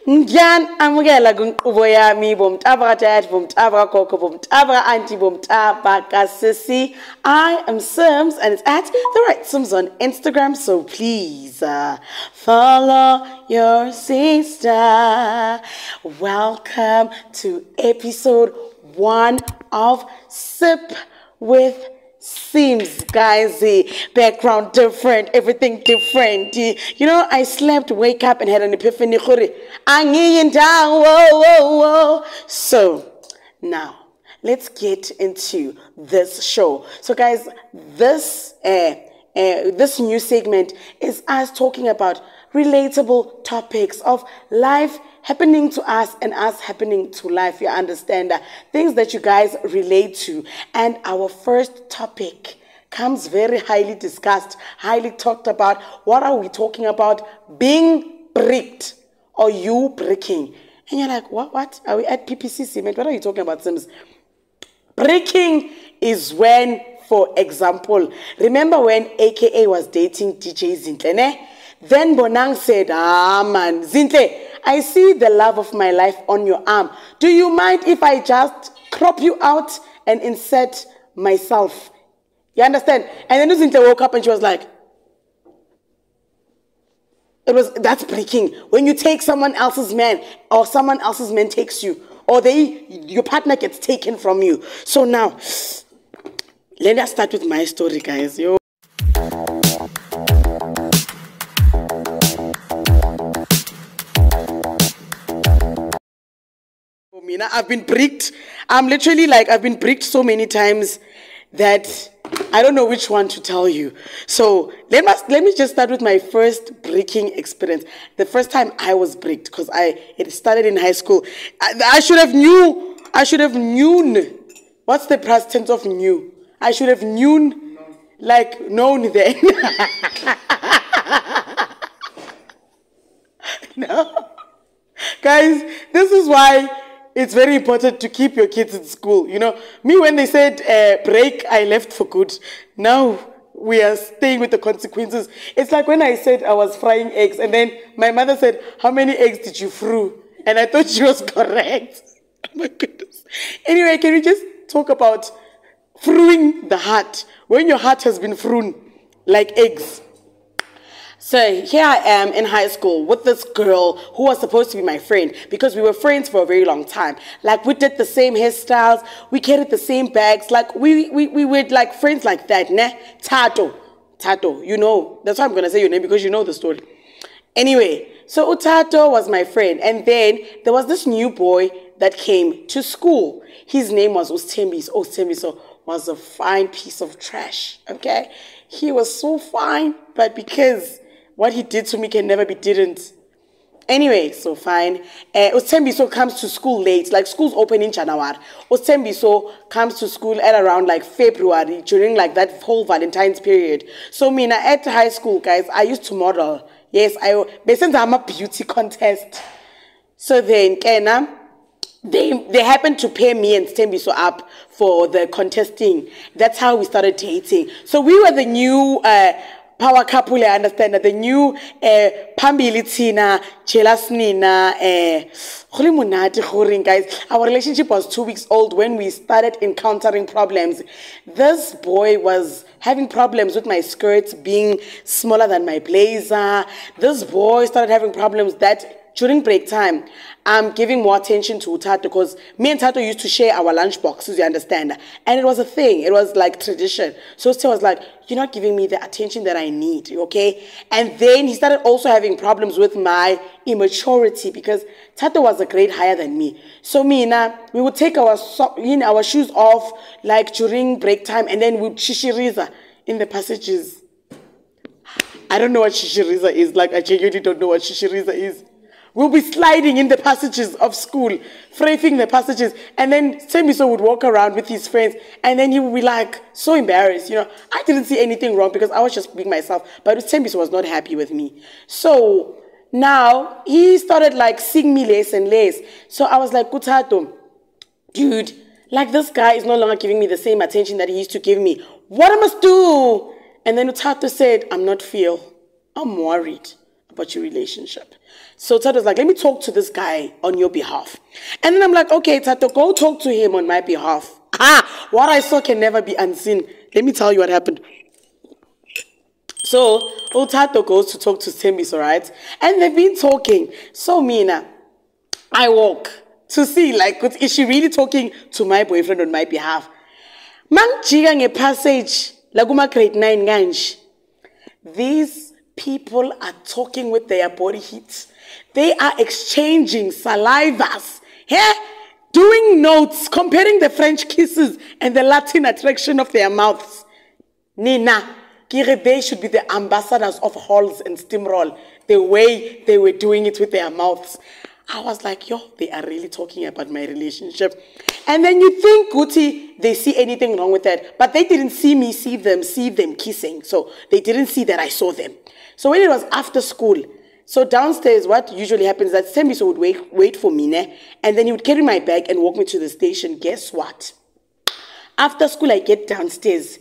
Ngyan amukela kunkqubo yami bomtabaka dad bomtabaka gogo bomtabaka auntie bomtabaka sissy. I am Simz and it's at The Right Simz on Instagram, so please follow your sister. Welcome to episode 1 of Sip with Simz, guys. The background different, everything different. You know, I slept, wake up, and had an epiphany. So now let's get into this show. So, guys, this new segment is us talking about relatable topics of life happening to us and us happening to life. You understand that things that you guys relate to. And our first topic comes very highly discussed, highly talked about. What are we talking about? Being bricked or you bricking. And you're like, what? Are we at PPC cement? What are you talking about, Simz? Bricking is when, for example, remember when AKA was dating DJ Zintle, ne? Then Bonang said, man, Zintle, I see the love of my life on your arm. Do you mind if I just crop you out and insert myself? You understand? And then Zintle woke up and she was like, that's breaking. When you take someone else's man or someone else's man takes you, or your partner gets taken from you. So now, let us start with my story, guys. Yo. I've been bricked. I'm literally like, I've been bricked so many times that I don't know which one to tell you. So let me just start with my first breaking experience. The first time I was bricked, because it started in high school. I should have known. What's the past tense of knew? I should have known, like known then. No. Guys, this is why it's very important to keep your kids in school. You know, me, when they said break, I left for good. Now we are staying with the consequences. It's like when I said I was frying eggs, and then my mother said, how many eggs did you fry? And I thought she was correct. Oh my goodness. Anyway, can we just talk about frying the heart? When your heart has been fried like eggs. So here I am in high school with this girl who was supposed to be my friend because we were friends for a very long time. Like, we did the same hairstyles, we carried the same bags, like we were like friends like that, ne? Tato, you know, that's why I'm gonna say your name because you know the story. Anyway, so Tato was my friend, and then there was this new boy that came to school. His name was Ustembiso. Ustembiso was a fine piece of trash, okay? He was so fine, but because what he did to me can never be didn't. Anyway, so fine. Ustembiso comes to school late, like school's open in January. Ustembiso comes to school at around like February, during like that whole Valentine's period. So Mina, at high school, guys, I used to model. Yes, basically I'm a beauty contest. So then, Kena, they happened to pay me and Stembiso up for the contesting. That's how we started dating. So we were the new power couple, I understand that. The new Pambili Tina, Jealous Nina, guys. Our relationship was 2 weeks old when we started encountering problems. This boy was having problems with my skirts being smaller than my blazer. This boy started having problems that during break time, I'm giving more attention to Tato because me and Tato used to share our lunch boxes, you understand? And it was a thing. It was like tradition. So Tato was like, you're not giving me the attention that I need, okay? And then he started also having problems with my immaturity because Tato was a grade higher than me. So me and we would take our shoes off like during break time, and then we'd shishiriza in the passages. I don't know what shishiriza is. Like, I genuinely don't know what shishiriza is. We'll be sliding in the passages of school, fraying the passages, and then Semiso would walk around with his friends, and then he would be like, so embarrassed, you know. I didn't see anything wrong because I was just being myself, but Semiso was not happy with me. So now he started like seeing me less and less. So I was like, Kutato, dude, like this guy is no longer giving me the same attention that he used to give me. What I must do? And then Utato said, I'm not feel. I'm worried about your relationship. So Tato's like, let me talk to this guy on your behalf. And then I'm like, okay, Tato, go talk to him on my behalf. What I saw can never be unseen. Let me tell you what happened. So Tato goes to talk to Simz, right? And they've been talking. So Mina, I walk to see, like, is she really talking to my boyfriend on my behalf? Mang jiga nge passage, laguma grade 9 ganj. These people are talking with their body heat. They are exchanging salivas, doing notes, comparing the French kisses and the Latin attraction of their mouths. Nina, they should be the ambassadors of halls and steamroll, the way they were doing it with their mouths. I was like, yo, they are really talking about my relationship. And then you think, Guti, they see anything wrong with that. But they didn't see me see them kissing. So they didn't see that I saw them. So when it was after school, so downstairs, what usually happens is that Simz would wait for me, and then he would carry my bag and walk me to the station. Guess what? After school, I get downstairs.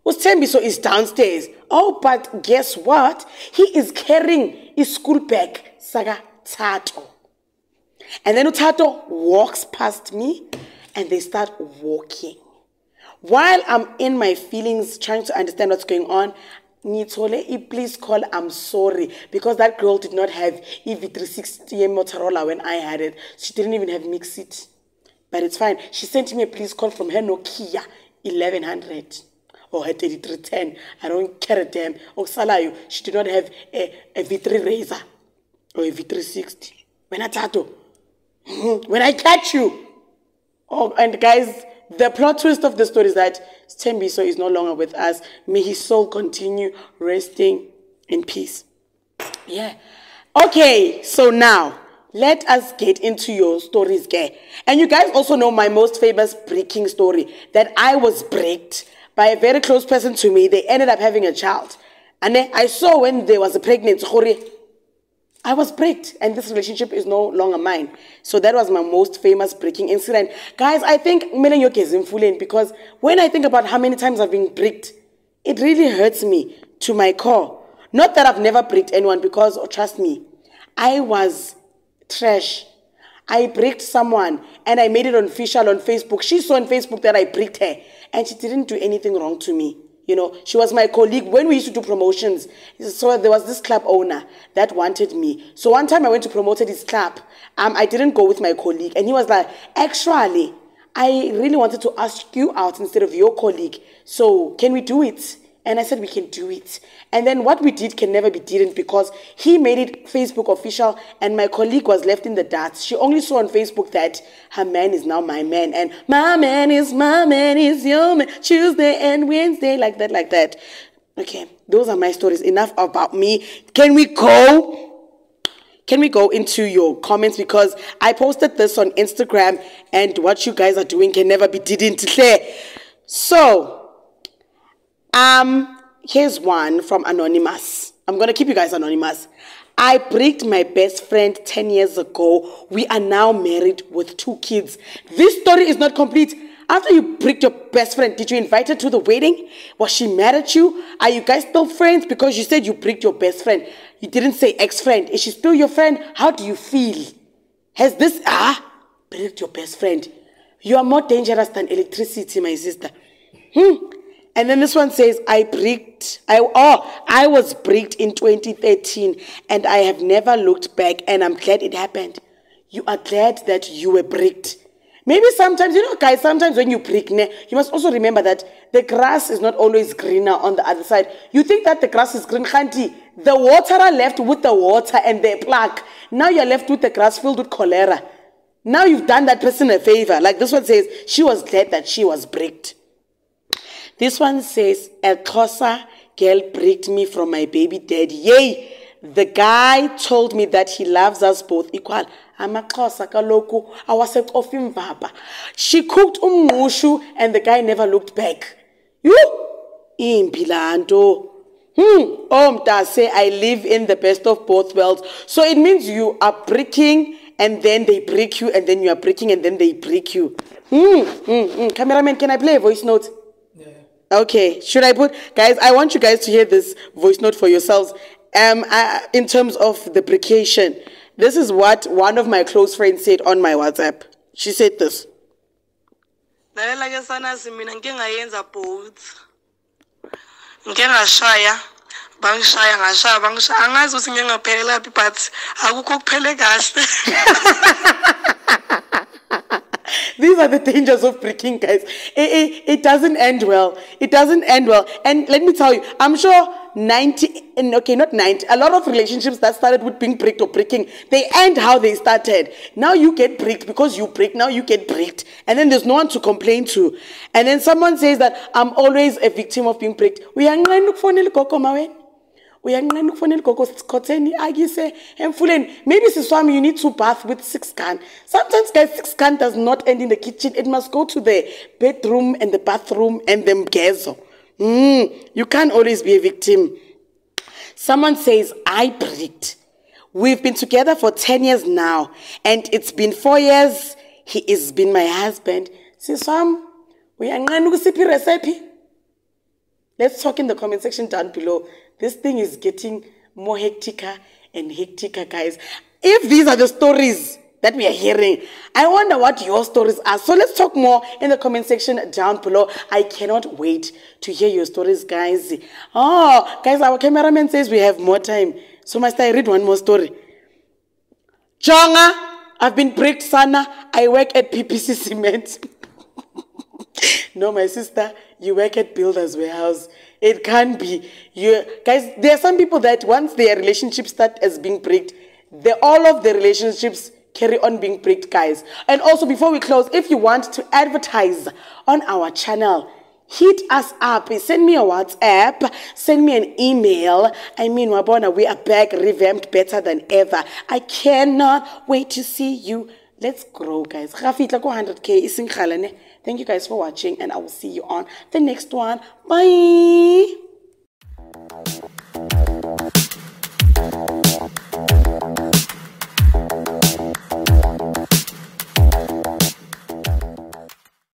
Simz is downstairs. Oh, but guess what? He is carrying his school bag, Saga Tato. And then Tato walks past me, and they start walking. While I'm in my feelings, trying to understand what's going on, Nitole, please call, I'm sorry, because that girl did not have EV360 Motorola when I had it. She didn't even have Mixit. But it's fine. She sent me a please call from her Nokia 1100 or her 3310. I don't care a damn. Or Salayo, she did not have a V3 Razor or a V360. When I tato, when I catch you. Oh, and guys, the plot twist of the story is that Simz is no longer with us. May his soul continue resting in peace. Yeah. Okay, so now let us get into your stories, gay. And you guys also know my most famous breaking story, that I was breaked by a very close person to me. They ended up having a child. And then I saw when there was a pregnancy, I was breaked, and this relationship is no longer mine. So that was my most famous breaking incident. Guys, I think because when I think about how many times I've been bricked, it really hurts me to my core. Not that I've never bricked anyone, because, trust me, I was trash. I bricked someone, and I made it official on Facebook. She saw on Facebook that I bricked her, and she didn't do anything wrong to me. You know, she was my colleague when we used to do promotions. So there was this club owner that wanted me. So one time I went to promote his club. I didn't go with my colleague. And he was like, actually, I really wanted to ask you out instead of your colleague. So can we do it? And I said, we can do it. And then what we did can never be didn't, because he made it Facebook official and my colleague was left in the dark. She only saw on Facebook that her man is now my man. And my man is your man. Tuesday and Wednesday, like that. Okay, those are my stories. Enough about me. Can we go into your comments, because I posted this on Instagram and what you guys are doing can never be didn't. So, here's one from Anonymous. I'm going to keep you guys anonymous. I bricked my best friend 10 years ago. We are now married with 2 kids. This story is not complete. After you bricked your best friend, did you invite her to the wedding? Was she mad at you? Are you guys still friends? Because you said you bricked your best friend. You didn't say ex-friend. Is she still your friend? How do you feel? Has this, bricked your best friend? You are more dangerous than electricity, my sister. And then this one says, I was bricked in 2013 and I have never looked back, and I'm glad it happened. You are glad that you were bricked. Maybe sometimes, you know, guys, sometimes when you brick, you must also remember that the grass is not always greener on the other side. You think that the grass is green, Khanti. The waterer left with the water and the plaque. Now you're left with the grass filled with cholera. Now you've done that person a favor. Like this one says, she was glad that she was bricked. This one says, a Xhosa girl bricked me from my baby daddy. Yay! The guy told me that he loves us both equal. I'm a Xhosa kaloku. I was a coffee vapa. She cooked umngushu and the guy never looked back. You? Impilanto. Say I live in the best of both worlds. So it means you are bricking and then they brick you, and then you are bricking and then they brick you. Cameraman, can I play a voice note? Okay, should I put, guys, I want you guys to hear this voice note for yourselves. in terms of the precaution, this is what one of my close friends said on my WhatsApp. She said this. These are the dangers of breaking, guys. It doesn't end well. It doesn't end well. And let me tell you, I'm sure 90, okay, not 90, a lot of relationships that started with being bricked or breaking, they end how they started. Now you get bricked because you break, now you get bricked. And then there's no one to complain to. And then someone says that I'm always a victim of being bricked. Maybe Siswami, you need to bath with 6 can. Sometimes, guys, 6 can does not end in the kitchen. It must go to the bedroom and the bathroom and the gezo. You can't always be a victim. Someone says, I bricked. We've been together for 10 years now, and it's been 4 years. He has been my husband. Siswami, we are going to recipe. Let's talk in the comment section down below. This thing is getting more hecticer and hecticer, guys. If these are the stories that we are hearing, I wonder what your stories are. So let's talk more in the comment section down below. I cannot wait to hear your stories, guys. Oh, guys, our cameraman says we have more time. So must I read one more story? Jonga, I've been bricked, Sana. I work at PPC Cement. No, my sister, you work at Builders Warehouse. It can't be. You guys, there are some people that once their relationships start as being bricked, all of the relationships carry on being bricked, guys. And also, before we close, if you want to advertise on our channel, hit us up. Send me a WhatsApp. Send me an email. I mean, Wabona, we are back, revamped, better than ever. I cannot wait to see you. Let's grow, guys. 100K. Thank you guys for watching, and I will see you on the next one. Bye.